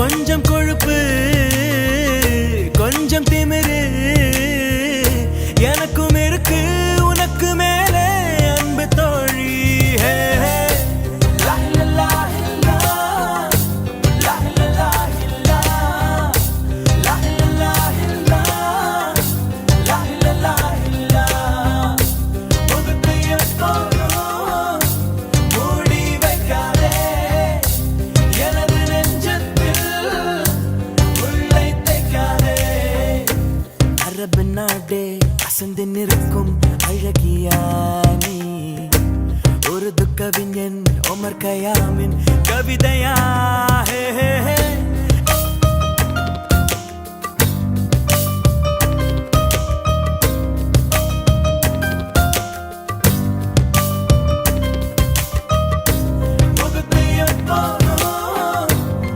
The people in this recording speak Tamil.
கொஞ்சம் கொழுப்பு கொஞ்சம் திமிரு எனக்கும் இருக்கு உனக்கு மேலே அன்பு தோழி. அரபு நாடே அசந்து